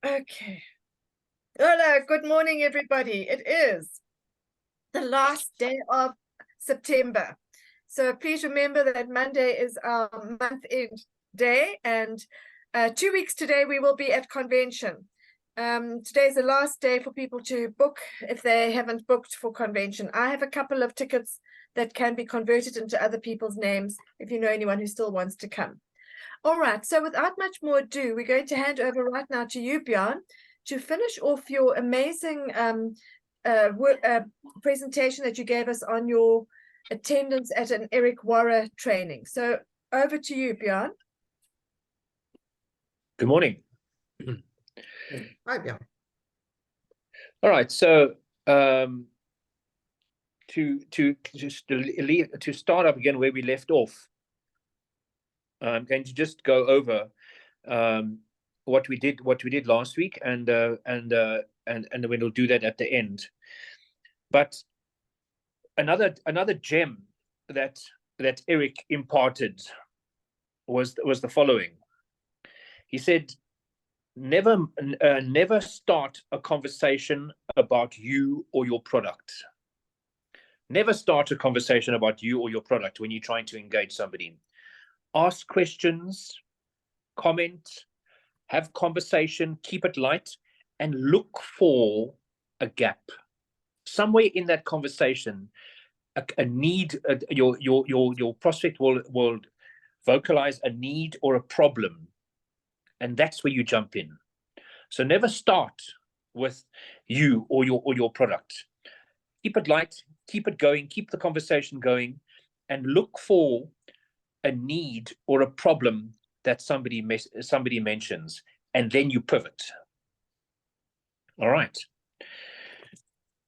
Okay. Hello, good morning, everybody. It is the last day of September. So please remember that Monday is our month-end day, and 2 weeks today we will be at convention. Today's the last day for people to book if they haven't booked for convention. I have a couple of tickets that can be converted into other people's names if you know anyone who still wants to come. All right, so without much more ado, we're going to hand over right now to you, Bjarne, to finish off your amazing presentation that you gave us on your attendance at an Eric Worre training. So over to you, Bjarne. Good morning. Hi, Bjarne. All right, so to start up again where we left off, I'm going to just go over what we did last week, and we'll do that at the end. But another gem that Eric imparted was the following. He said, never start a conversation about you or your product. Never start a conversation about you or your product when you're trying to engage somebody. Ask questions, comment, have conversation, keep it light, and look for a gap. Somewhere in that conversation, a need, your prospect will vocalize a need or a problem, and that's where you jump in. So never start with you or your product. Keep it light, keep it going, keep the conversation going, and look for a need or a problem that somebody mentions, and then you pivot. All right.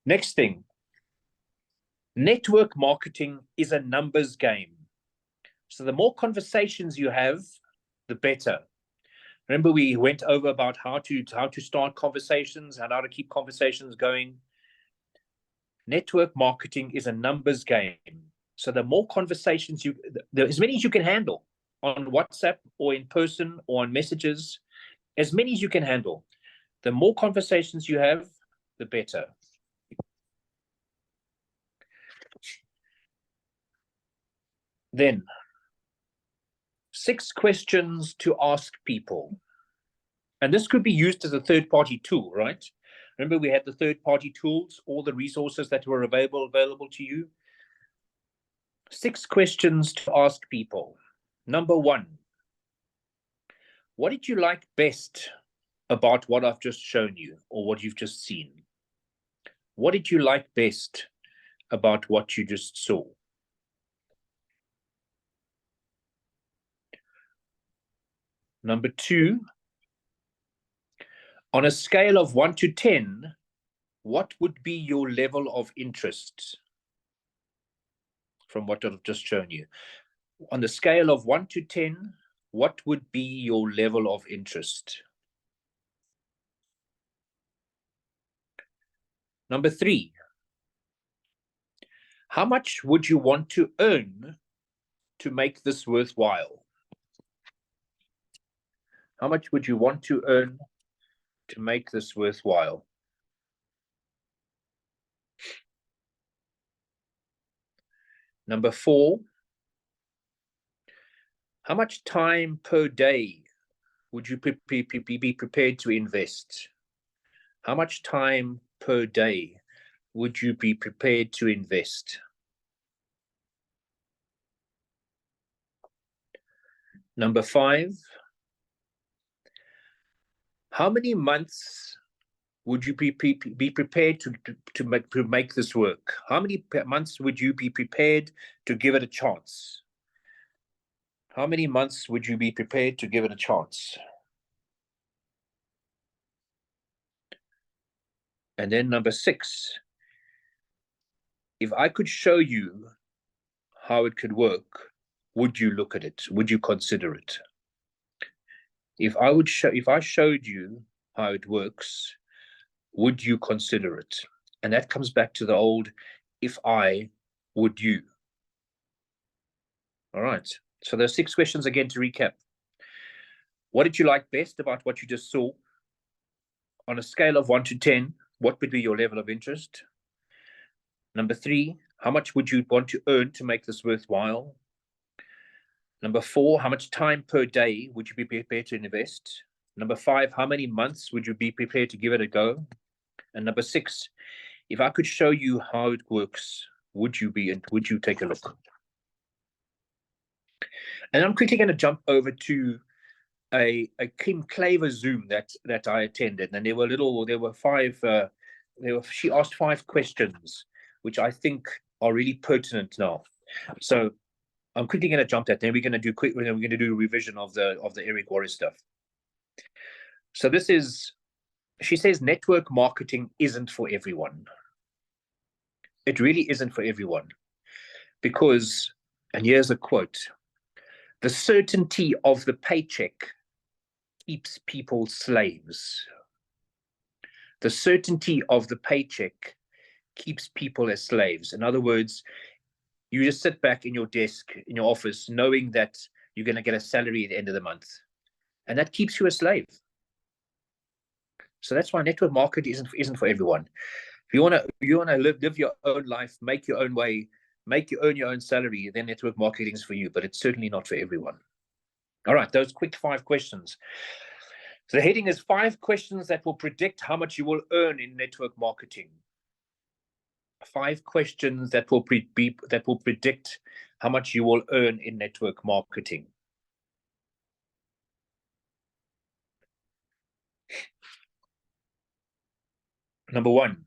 Next thing. Network marketing is a numbers game. So the more conversations you have, the better. Remember, we went over about how to start conversations and how to keep conversations going. Network marketing is a numbers game. So the more conversations as many as you can handle on WhatsApp or in person or on messages, as many as you can handle. The more conversations you have, the better. Then, 6 questions to ask people. And this could be used as a third-party tool, right? Remember, we had the third-party tools, all the resources that were available to you. 6 questions to ask people. Number 1, what did you like best about what I've just shown you or what you've just seen? What did you like best about what you just saw? Number 2, on a scale of 1 to 10, what would be your level of interest from what I've just shown you? On the scale of 1 to 10, what would be your level of interest? Number 3, how much would you want to earn to make this worthwhile? How much would you want to earn to make this worthwhile? Number 4, how much time per day would you be prepared to invest? How much time per day would you be prepared to invest? Number 5, how many months would you be prepared to make this work? How many months would you be prepared to give it a chance? How many months would you be prepared to give it a chance? And then number 6, if I could show you how it could work, would you look at it? Would you consider it? If I showed you how it works, would you consider it? And that comes back to the old, if I, would you? All right. So there's 6 questions again to recap. What did you like best about what you just saw? on a scale of 1 to 10, what would be your level of interest? Number 3, how much would you want to earn to make this worthwhile? Number 4, how much time per day would you be prepared to invest? Number 5, how many months would you be prepared to give it a go? And number 6, if I could show you how it works, would you take a look? And I'm quickly going to jump over to a Kim Claver Zoom that I attended, and she asked 5 questions, which I think are really pertinent now. So I'm quickly going to jump that. Then we're going to do a revision of the Eric Worre stuff. So she says network marketing isn't for everyone. It really isn't for everyone, because, and here's a quote: "The certainty of the paycheck keeps people slaves." The certainty of the paycheck keeps people as slaves. In other words, you just sit back in your desk, in your office, knowing that you're going to get a salary at the end of the month. And that keeps you a slave. So that's why network marketing isn't for everyone. If you want to live your own life, make your own way, earn your own salary, then network marketing is for you, but it's certainly not for everyone. All right, those quick 5 questions. So the heading is 5 questions that will predict how much you will earn in network marketing. 5 questions that will predict how much you will earn in network marketing. Number 1,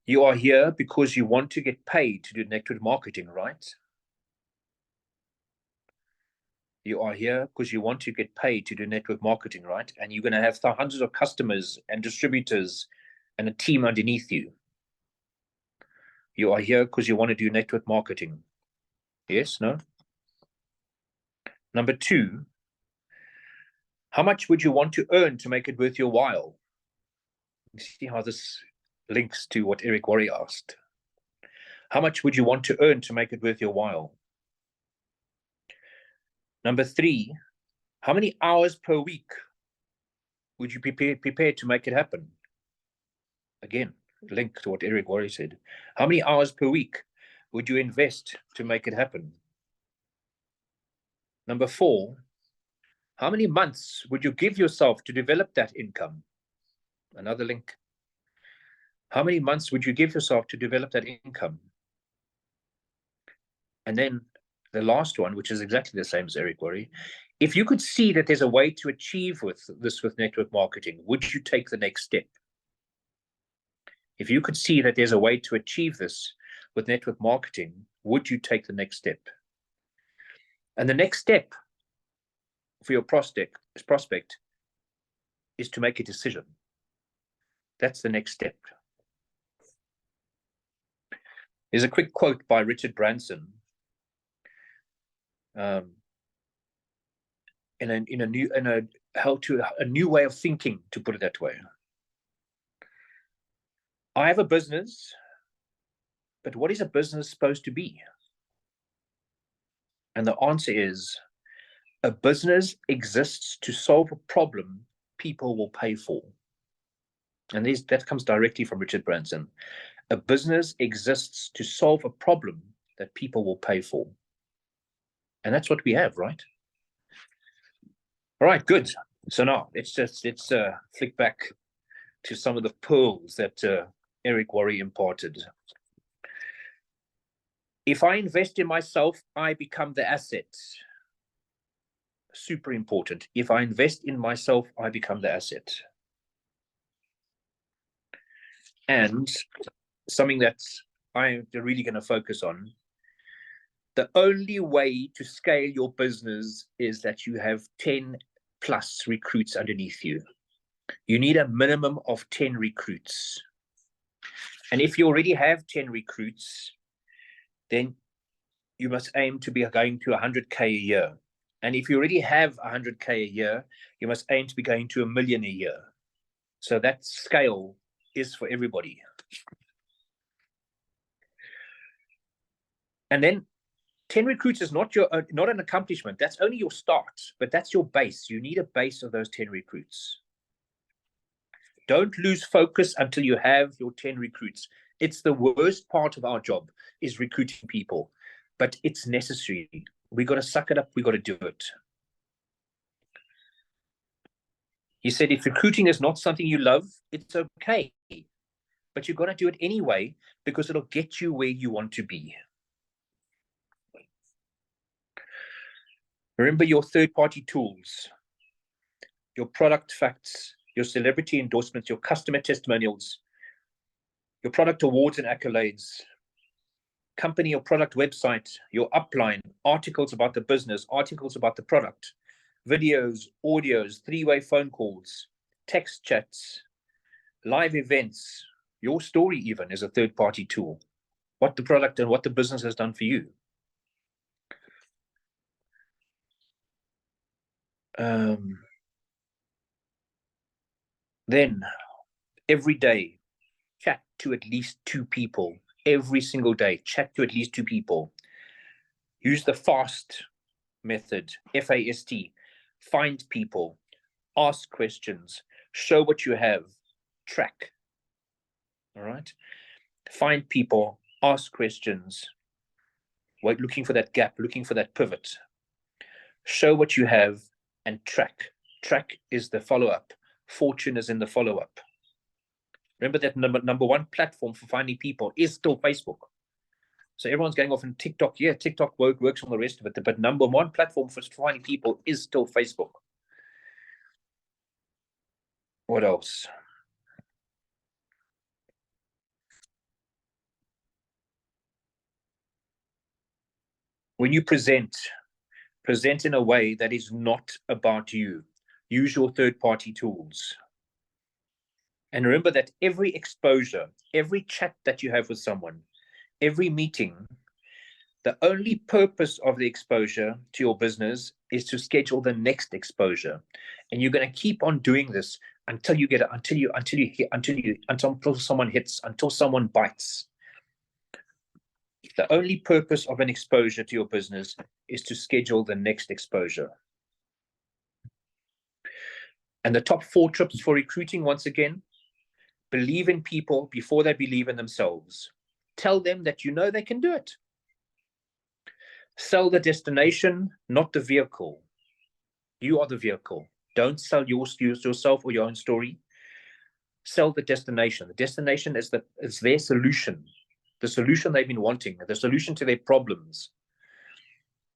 you are here because you want to get paid to do network marketing, right? You are here because you want to get paid to do network marketing, right? And you're going to have hundreds of customers and distributors and a team underneath you. You are here because you want to do network marketing. Yes, no? Number 2, how much would you want to earn to make it worth your while? See how this links to what Eric Worre asked. How much would you want to earn to make it worth your while? Number 3, how many hours per week would you be prepared to make it happen? Again, link to what Eric Worre said. How many hours per week would you invest to make it happen? Number 4, how many months would you give yourself to develop that income? Another link. How many months would you give yourself to develop that income? And then the last one, which is exactly the same as Eric Worre, if you could see that there's a way to achieve with network marketing, would you take the next step? If you could see that there's a way to achieve this with network marketing, would you take the next step? And the next step for your prospect is to make a decision. That's the next step. There's a quick quote by Richard Branson. In a new way of thinking, to put it that way. I have a business, but what is a business supposed to be? And the answer is, a business exists to solve a problem people will pay for. And that comes directly from Richard Branson. A business exists to solve a problem that people will pay for. And that's what we have, right? All right, good. So now let's flick back to some of the pearls that Eric Worre imparted. If I invest in myself, I become the asset. Super important. If I invest in myself, I become the asset. And something that I'm really going to focus on, the only way to scale your business is that you have 10 plus recruits underneath you. You need a minimum of 10 recruits. And if you already have 10 recruits, then you must aim to be going to 100K a year. And if you already have 100K a year, you must aim to be going to 1 million a year. So that scale is for everybody. And then 10 recruits is not an accomplishment. That's only your start, but that's your base. You need a base of those 10 recruits. Don't lose focus until you have your 10 recruits. It's the worst part of our job, is recruiting people, but it's necessary. We got to suck it up. We got to do it. He said, if recruiting is not something you love, it's okay, but you've got to do it anyway because it'll get you where you want to be. Remember your third-party tools, your product facts, your celebrity endorsements, your customer testimonials, your product awards and accolades, company or product website, your upline, articles about the business, articles about the product, videos, audios, three-way phone calls, text chats, live events. Your story even is a third-party tool. What the product and what the business has done for you. Then every day, chat to at least 2 people. Every single day, chat to at least 2 people. Use the FAST method, F-A-S-T. Find people, ask questions, show what you have, track. All right? Find people, ask questions. Wait, looking for that gap, looking for that pivot. Show what you have and track. Track is the follow-up. Fortune is in the follow-up. Remember that number one platform for finding people is still Facebook. So everyone's going off on TikTok. Yeah, TikTok works on the rest of it, but number one platform for finding people is still Facebook. What else? When you present in a way that is not about you. Use your third-party tools. And remember that every exposure, every chat that you have with someone, every meeting, the only purpose of the exposure to your business is to schedule the next exposure. And you're going to keep on doing this until you get it, until someone hits, until someone bites. The only purpose of an exposure to your business is to schedule the next exposure. And the top 4 tips for recruiting, once again, believe in people before they believe in themselves. Tell them that you know they can do it. Sell the destination, not the vehicle. You are the vehicle. Don't sell yourself or your own story. Sell the destination. The destination is their solution. The solution they've been wanting, the solution to their problems.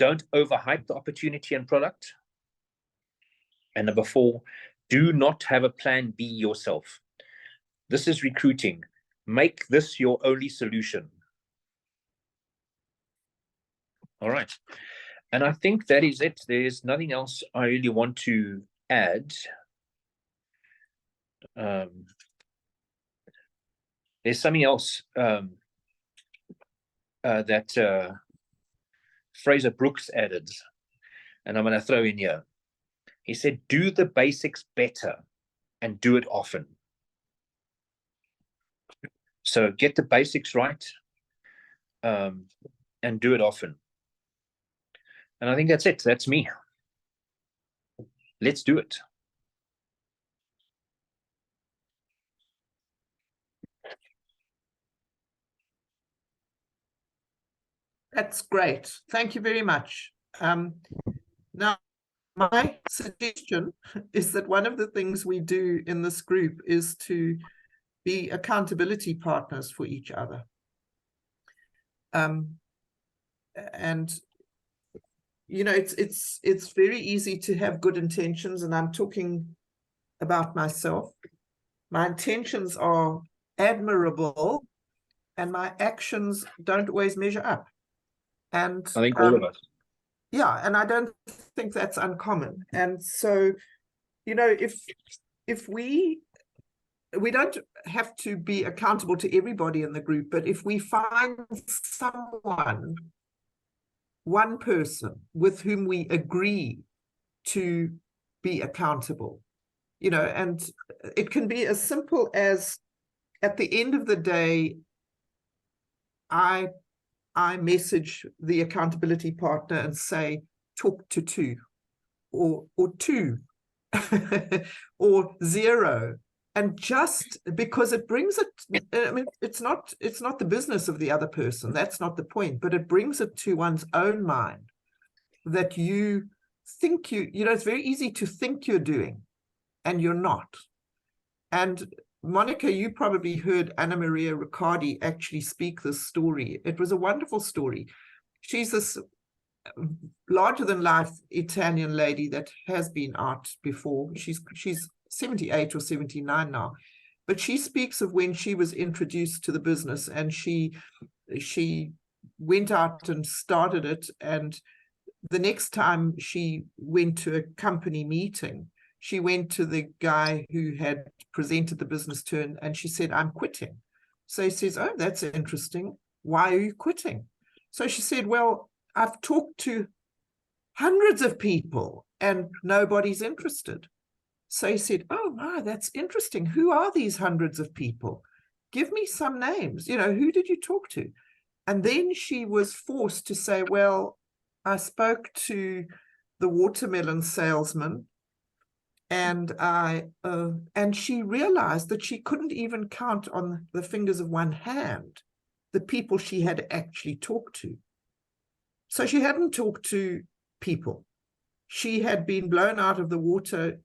Don't overhype the opportunity and product. And number 4, do not have a plan B yourself. This is recruiting. Make this your only solution. All right. And I think that is it. There's nothing else I really want to add. There's something else that Fraser Brooks added, and I'm going to throw in here. He said, do the basics better and do it often. So get the basics right and do it often. And I think that's it. That's me. Let's do it. That's great. Thank you very much. Now, my suggestion is that one of the things we do in this group is to be accountability partners for each other. And you know, it's very easy to have good intentions, and I'm talking about myself. My intentions are admirable, and my actions don't always measure up. And I think all of us. Yeah, and I don't think that's uncommon. And so, you know, if we don't have to be accountable to everybody in the group, but if we find someone, one person with whom we agree to be accountable, you know, and it can be as simple as, at the end of the day, I message the accountability partner and say, talk to 2 or 2 or 0, And just because it brings it, I mean, it's not the business of the other person. That's not the point, but it brings it to one's own mind that you think it's very easy to think you're doing and you're not. And Monica, you probably heard Anna Maria Riccardi actually speak this story. It was a wonderful story. She's this larger than life Italian lady that has been out before. She's 78 or 79 now, but she speaks of when she was introduced to the business, and she went out and started it, and the next time she went to a company meeting, she went to the guy who had presented the business to her, and she said, "I'm quitting." So he says, "Oh, that's interesting. Why are you quitting?" So she said, "Well, I've talked to hundreds of people and nobody's interested." So he said, "Oh my, that's interesting. Who are these hundreds of people? Give me some names. Who did you talk to?" And then she was forced to say, "Well, I spoke to the watermelon salesman, and and she realized that she couldn't even count on the fingers of one hand the people she had actually talked to. So she hadn't talked to people. She had been blown out of the water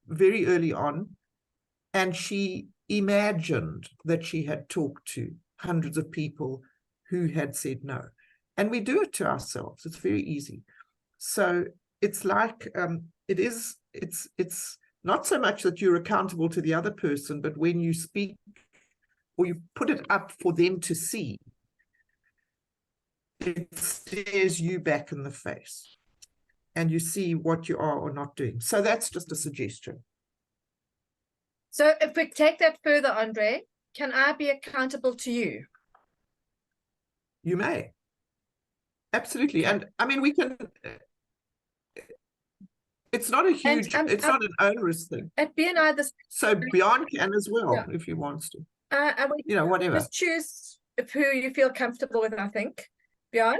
very early on, and she imagined that she had talked to hundreds of people who had said no. And we do it to ourselves. It's very easy. So it's like it's not so much that you're accountable to the other person, but when you speak or you put it up for them to see, it stares you back in the face and you see what you are or not doing. So that's just a suggestion. So if we take that further, Andre, can I be accountable to you? You may. Absolutely. And I mean, we can, it's not a huge, it's not an onerous thing. At BNI, this. So Bjarne can as well, if he wants to. Whatever. Just choose who you feel comfortable with, I think. Bjarne.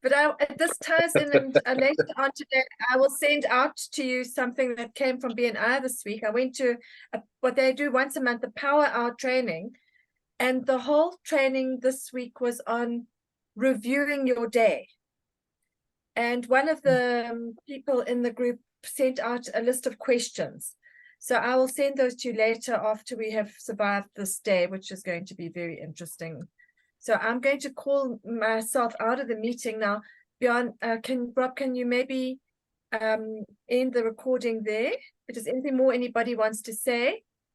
But this ties in, and later on today, I will send out to you something that came from BNI this week. I went to what they do once a month, the Power Hour training. And the whole training this week was on reviewing your day. And one of the people in the group sent out a list of questions. So I will send those to you later after we have survived this day, which is going to be very interesting. So I'm going to call myself out of the meeting now. Bjarne, Rob, can you maybe end the recording there? If there's anything more anybody wants to say?